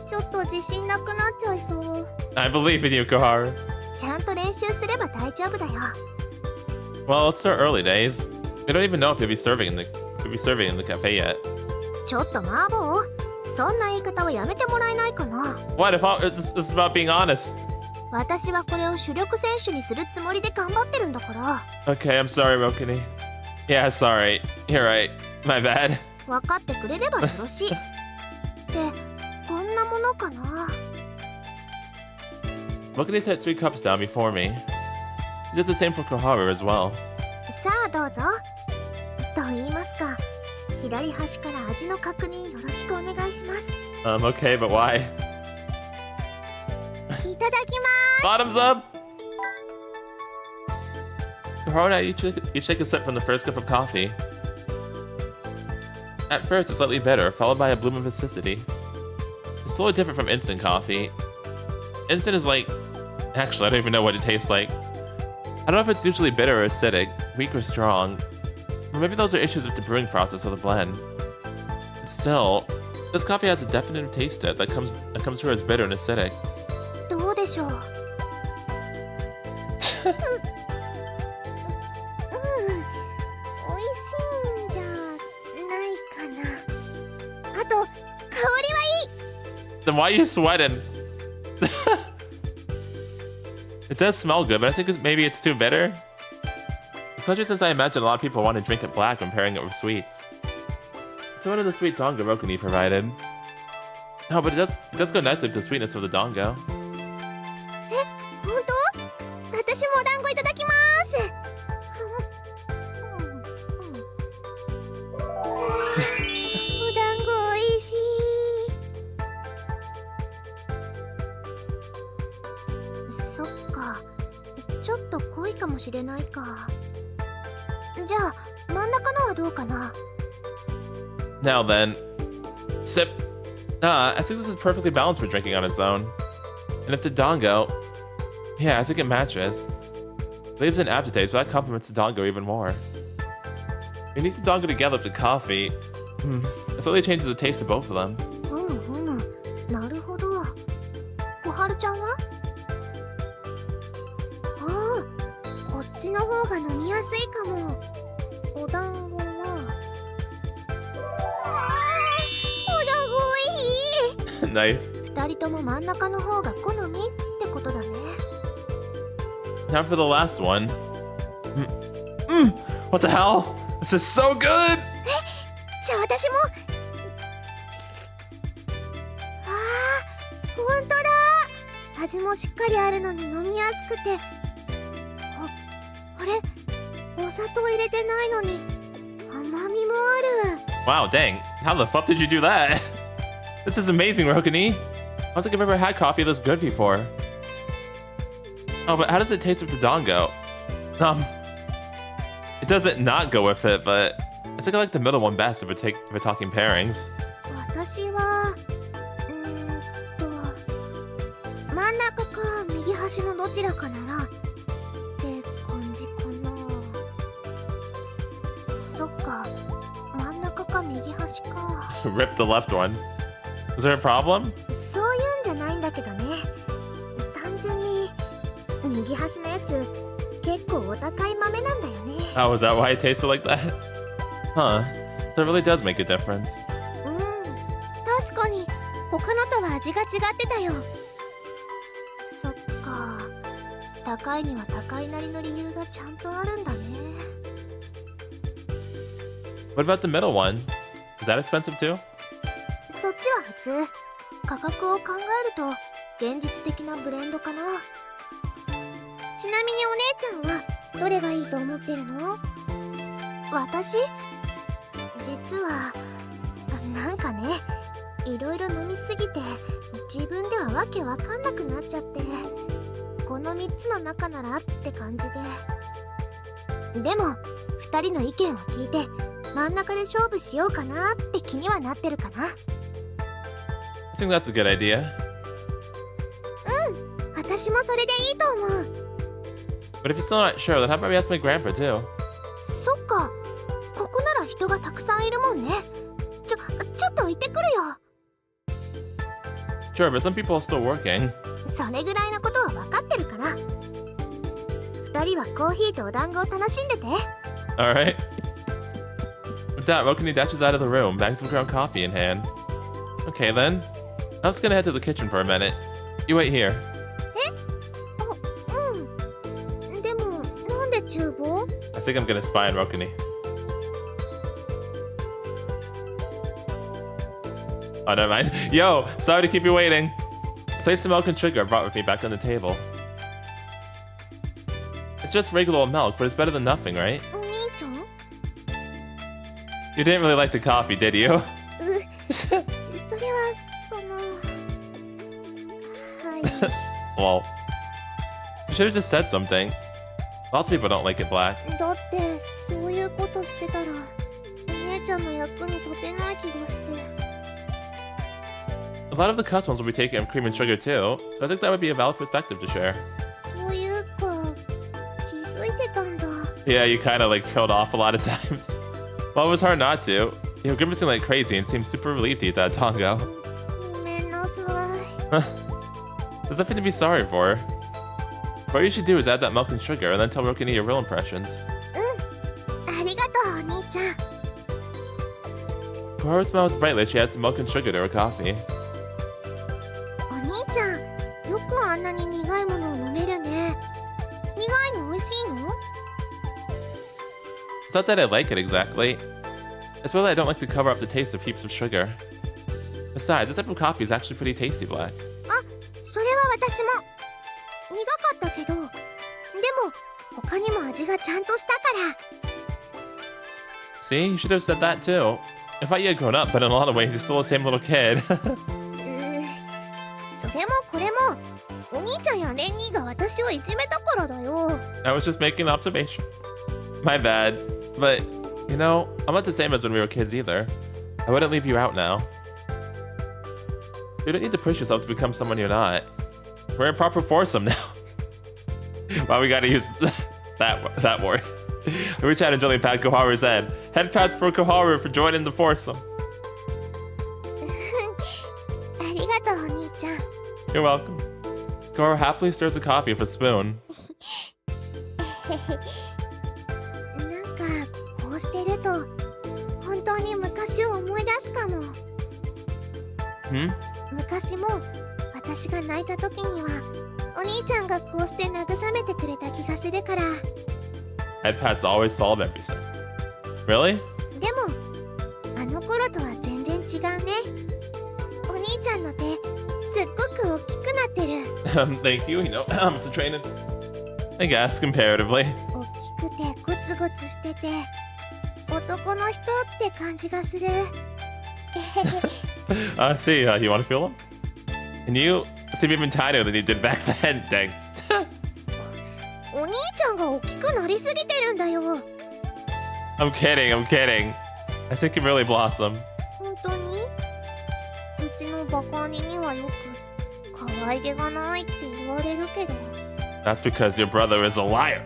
ちょっと自信なくなっちゃいそう。 I believe in you, Koharu. ちゃんと練習すれば大丈夫だよ。 Well, it's still early days. We don't even know if you'll be serving in the cafe yet. ちょっとマーボー、そんな言い方はやめてもらえないかな。 What if it's about being honest? 私はこれを主力選手にするつもりで頑張ってるんだから。 Okay, I'm sorry, Rokuni. Yeah, sorry. You're right. My bad. 分かってくれればよろしい。で、こんなものかな。 Rokuni set 3 cups down before me. He does the same for Koharu as well. さあどうぞ。と言いますか、左端から味の確認よろしくお願いします。 Okay, but why? いただきま Bottoms up! Koharu and I each take a sip from the first cup of coffee. At first, it's slightly bitter, followed by a bloom of acidity. It's totally different from instant coffee. Instant is like... Actually, I don't even know what it tastes like. I don't know if it's usually bitter or acidic, weak or strong. Or maybe those are issues with the brewing process of the blend. But still, this coffee has a definitive taste to it that comes through as bitter and acidic. す。どうでしょう。美味しいんじゃないかな。Then why are you sweating? It does smell good, but I think maybe it's too bitter. Especially since I imagine a lot of people want to drink it black when pairing it with sweets. It's one of the sweet dongo Rokuni provided. No, but it does go nicely with the sweetness of the dongo. 本当？私もお団子いただきます。お団子おいしい。そっか、ちょっと濃いかもしれないか。じゃあ真ん中のはどうかな。Now then, sip. I think this is perfectly balanced for drinking on its own. And if the dongo, yeah, I think it matches. Leaves an aftertaste, but that complements the dongo even more. You need the dongo together with the coffee. It really changes the taste of both of them. なるほど。小春ちゃんは？ああ、こっちの方が飲みやすいかも。お団子は。お団子おいしい。Nice. 二人とも真ん中の方が好みってことだね。Now for the last one. What the hell? This is so good! じゃあ私も。ほんとだ。味もしっかりあるのに飲みやすくて。あれ？お砂糖入れてないのに甘みもある。Wow, dang. How the fuck did you do that? This is amazing, Rokuni. I don't think I've ever had coffee this good before. Oh, but how does it taste with the dongo? It doesn't not go with it, but I think I like the middle one best if we're talking pairings. 私は真ん中か右端のどちらかならって感じかな。そっか、真ん中か右端か。Rip the left one. Is there a problem? そういうんじゃないんだけどね。単純に右端のやつ結構お高い豆なんだよね。Oh, is that why it tasted like that? Huh. So it really does make a difference. 確かに他のとは味が違ってたよ。そっか、高いには高いなりの理由がちゃんとあるんだね。What about the middle one? Is that expensive too? そっちは普通。価格を考えると現実的なブレンドかな。ちなみにお姉ちゃんはどれがいいと思ってるの？私？実はなんかね、いろいろ飲みすぎて自分ではわけわかんなくなっちゃって、この3つの中ならって感じで。でも2人の意見を聞いて真ん中で勝負しようかなって気にはなってるかな。I think that's a good idea. 私もそれでいいと思う。But if you're still not sure, then how about we ask my grandpa too? そっか、ここなら人がたくさんいるもんね。ちょっと行ってくるよ。Sure, but some people are still working. それぐらいのことは分かってるから。2人はコーヒーとお団子を楽しんでて。Alright. With that, Rokuni dashes out of the room, bags some ground coffee in hand. Okay then. I'm just gonna head to the kitchen for a minute. You wait here. でもなんで厨房？ I think I'm gonna spy on Rokuni. Oh, never mind. Yo, sorry to keep you waiting. I placed the milk and sugar I brought with me back on the table. It's just regular old milk, but it's better than nothing, right? お兄ちゃん？ You didn't really like the coffee, did you? それはその。はい。Well, you should have just said something. Lots of people don't like it black. だってそういうことしてたらお姉ちゃんの役に立てない気がして。A lot of the customers will be taking cream and sugar too, so I think that would be a valid perspective to share. そういうか、気づいてたんだ。Yeah, you kind of like trailed off a lot of times. Well, it was hard not to. You were grimacing like crazy and seemed super relieved to eat that tango. ごめんなさい。There's nothing to be sorry for. What you should do is add that milk and sugar and then tell Rokuni your real impressions. ありがとう、お兄ちゃん。 Koharu smiles brightly as she adds some milk and sugar to her coffee. 兄ちゃん、よくあんなに苦いものを飲めるね。苦いの美味しいの？ It's not that I like it exactly. It's more that I don't like to cover up the taste of heaps of sugar. Besides, this type of coffee is actually pretty tasty, Black. あ、それは私も。苦かったけど、でも他にも味がちゃんとしたから。See, you should have said that too. I thought you had grown up, but in a lot of ways, you're still the same little kid. それもこれも、お兄ちゃんやレンニーが私をいじめたからだよ。I was just making an observation. My bad. But, you know, I'm not the same as when we were kids either. I wouldn't leave you out now. You don't need to push yourself to become someone you're not. We're in proper foursome now. Wow, we gotta use that word. I reach out and gently pat Koharu's head. Head pats for Koharu for joining the foursome. ありがとう、お兄ちゃん。You're welcome. Koharu happily stirs the coffee with a spoon. なんかこうしてると本当に昔を思い出すかも。昔も私が泣いた時にはお兄ちゃんがこうして慰めてくれた気がするから。Head pats always solve everything. Really? でもあの頃とは全然違うね。お兄ちゃんの手すっごく大きくなってる。Thank you. You know, it's a training. I guess comparatively. 大きくてゴツゴツしてて男の人って感じがする。See, you want to feel them? And you seem even tinier than you did back then. Dang. お兄ちゃんが大きくなりすぎてるんだよ。I'm kidding. I think you really blossom. 本当に？うちのバカ兄にはよく可愛げがないって言われるけど。That's because your brother is a liar.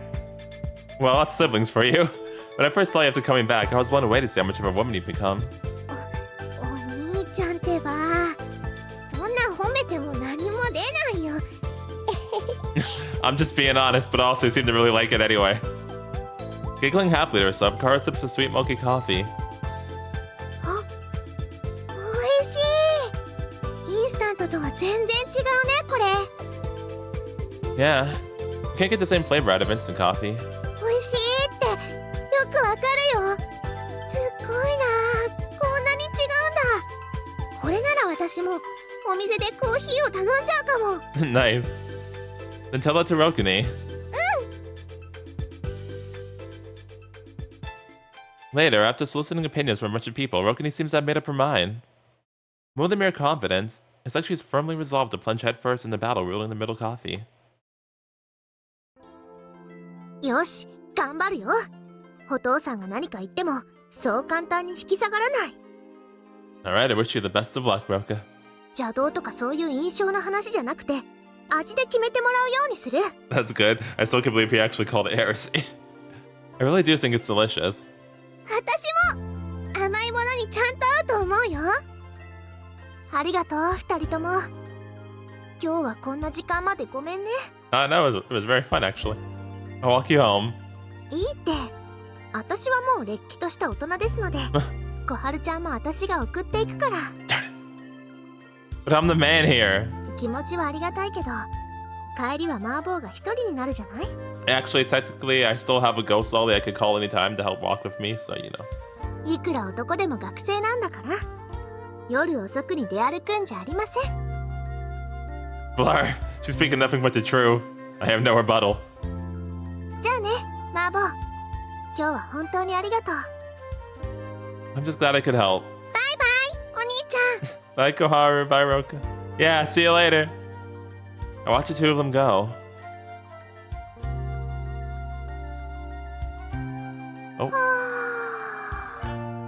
Well, that's siblings for you. When I first saw you after coming back, I was blown away to see how much of a woman you've become. お兄ちゃんってば、そんな褒めても何も出ないよ。I'm just being honest, but also seem to really like it anyway. Giggling happily to herself, Kara sips the sweet milky coffee. あ、おいしい。インスタントとは全然違うね、これ。Yeah, you can't get the same flavor out of instant coffee. おいしいってよくわかるよ。すっごいな、こんなに違うんだ。これなら私もお店でコーヒーを頼んじゃうかも。Nice. Then tell that to Rokuni. Later, after soliciting opinions from a bunch of people, Rokuni seems to have made up her mind. More than mere confidence, it's like she's firmly resolved to plunge headfirst in the battle ruling the middle coffee. よし、頑張るよ。お父さんが何か言ってもそう簡単に引き下がらない。Alright, I wish you the best of luck, Roka. 邪道とかそういう印象の話じゃなくて味で決めてもらうようにする。That's good. I still can't believe he actually called it heresy. I really do think it's delicious. 私も甘いものにちゃんと合うと思うよ。ありがとう、二人とも。今日はこんな時間までごめんね。No, it was very fun, actually. I'll walk you home. いいって。私はもうれっきとした大人ですので、小春ちゃんも私が送っていくから。But I'm the man here. 気持ちはありがたいけど、帰りは麻婆が一人になるじゃない？ Actually, technically, I still have a ghost dolly I could call anytime to help walk with me, so you know. いくら男でも学生なんだから、夜遅くに出歩くんじゃありません。Blar, she's speaking nothing but the truth. I have no rebuttal. じゃあね、麻婆。今日は本当にありがとう。I'm just glad I could help. バイバイ、お兄ちゃん。Bye, Koharu. Bye, Roka. Yeah, see you later. I watch the two of them go. Oh.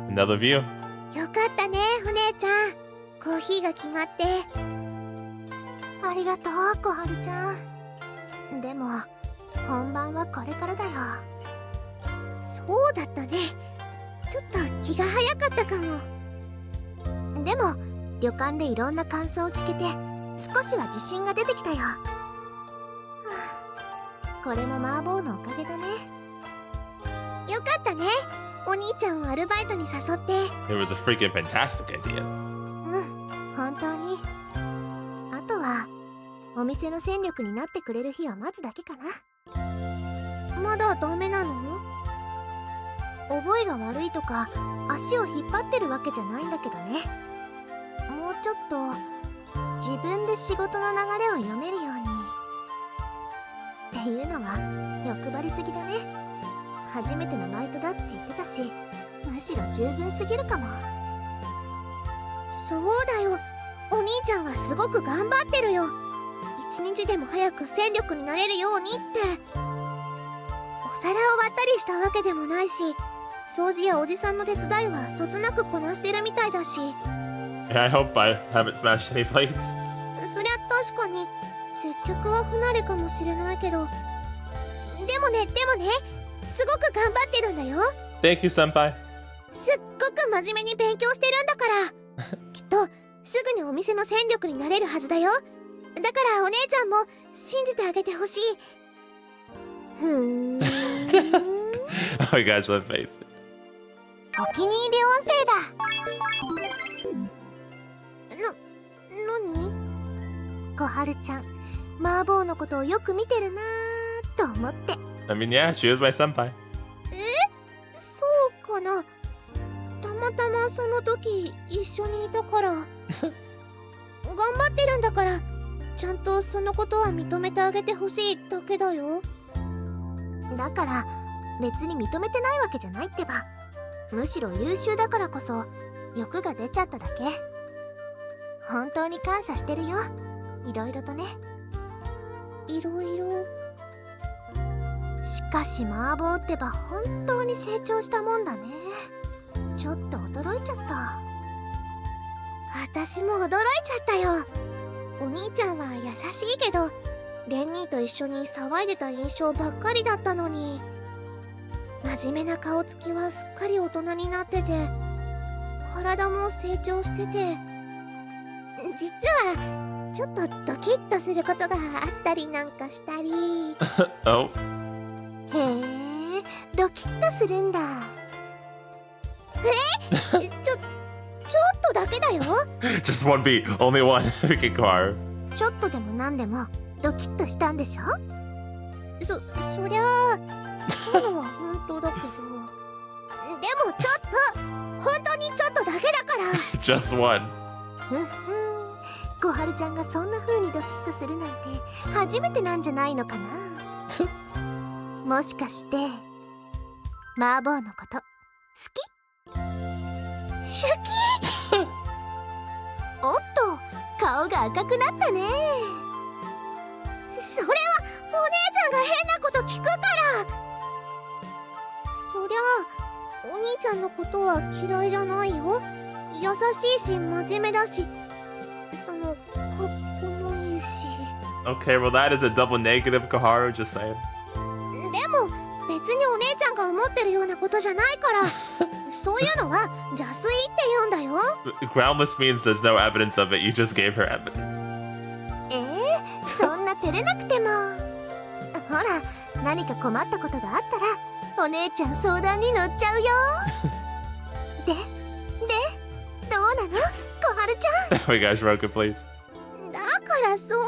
Another view. よかったね、お姉ちゃん。コーヒーが決まって。ありがとう、小春ちゃん。でも、本番はこれからだよ。そうだったね。ちょっと気が早かったかも。でも、旅館でいろんな感想を聞けて、少しは自信が出てきたよ。はあ、これも麻婆のおかげだね。よかったね。お兄ちゃんをアルバイトに誘って。It was a freaking fantastic idea. うん、本当に。あとはお店の戦力になってくれる日を待つだけかな。まだダメなの？覚えが悪いとか足を引っ張ってるわけじゃないんだけどね。もうちょっと自分で仕事の流れを読めるように。っていうのは欲張りすぎだね。初めてのバイトだって言ってたし、むしろ十分すぎるかも。そうだよ、お兄ちゃんはすごく頑張ってるよ。一日でも早く戦力になれるようにって。お皿を割ったりしたわけでもないし、掃除やおじさんの手伝いはそつなくこなしてるみたいだし。I hope I haven't smashed any plates. そりゃ確かに接客は不慣れかもしれないけど、でもねすごく頑張ってるんだよ。 Thank you, senpai. すっごく真面目に勉強してるんだからきっとすぐにお店の戦力になれるはずだよ。だからお姉ちゃんも信じてあげてほしい。ふーんOh my gosh, that face. お気に入り音声だ。何？小春ちゃん、麻婆のことをよく見てるなーと思って。I mean, yeah, she is my senpai. そうかな。たまたまその時一緒にいたから頑張ってるんだから、ちゃんとそのことは認めてあげてほしいだけだよ。だから別に認めてないわけじゃないってば。むしろ優秀だからこそ欲が出ちゃっただけ。本当に感謝してるよ、いろいろとね。いろいろ。しかし麻婆ってば本当に成長したもんだね。ちょっと驚いちゃった。私も驚いちゃったよ。お兄ちゃんは優しいけど、レン兄と一緒に騒いでた印象ばっかりだったのに、真面目な顔つきはすっかり大人になってて、体も成長してて、実はちょっとドキッとすることがあったりなんかしたり。Oh. へえ、ドキッとするんだ。ちょっとだけだよ。Just one beat, only one. Okay, Koharu. ちょっとでもなんでもドキッとしたんでしょ。そりゃあそうのは本当だけど、でもちょっと、本当にちょっとだけだから。Just one. 小春ちゃんがそんな風にドキッとするなんて初めてなんじゃないのかな。もしかして麻婆のこと好き？好きおっと、顔が赤くなったね。それはお姉ちゃんが変なこと聞くから。そりゃあお兄ちゃんのことは嫌いじゃないよ。優しいし真面目だし、そのかっこもいいし。 Okay, well that is a double negative, Koharu, just saying. でも別にお姉ちゃんが思ってるようなことじゃないからそういうのは邪推って言うんだよ。Groundless means there's no evidence of it, you just gave her evidence. そんな照れなくても。ほら、何か困ったことがあったらお姉ちゃん相談に乗っちゃうよ。でどうなの小春ちゃん。Oh my gosh, Roka, please. だからそういうの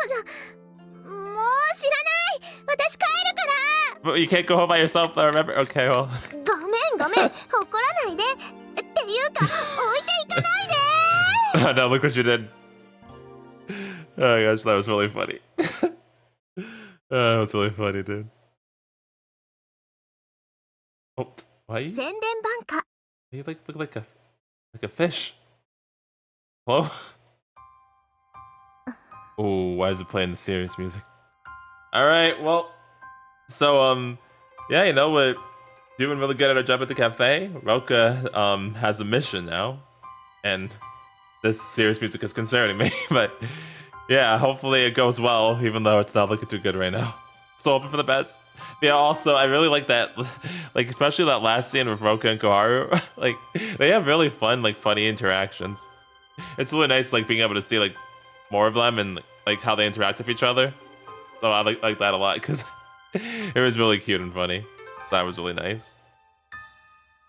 じゃ、もう知らない。私帰るから。 But you can't go home by yourself, though, remember? Okay, well. ごめん怒らないで。っていうか置いていかないで。Oh no, look what you did. Oh my gosh, that was really funny. That was really funny, dude. Oh, why you? Senren Banka. You look like a fish. Hello? Oh, why is it playing the serious music? All right, well, so yeah, you know we're doing really good at our job at the cafe. Roka has a mission now, and this serious music is concerning me, but yeah, hopefully it goes well, even though it's not looking too good right now. Still hoping for the best. Yeah, also, I really like that, like, especially that last scene with Roka and Koharu. Like, they have really fun, like, funny interactions. It's really nice, like, being able to see, like, more of them and, like, how they interact with each other. So I like that a lot, because it was really cute and funny. That was really nice.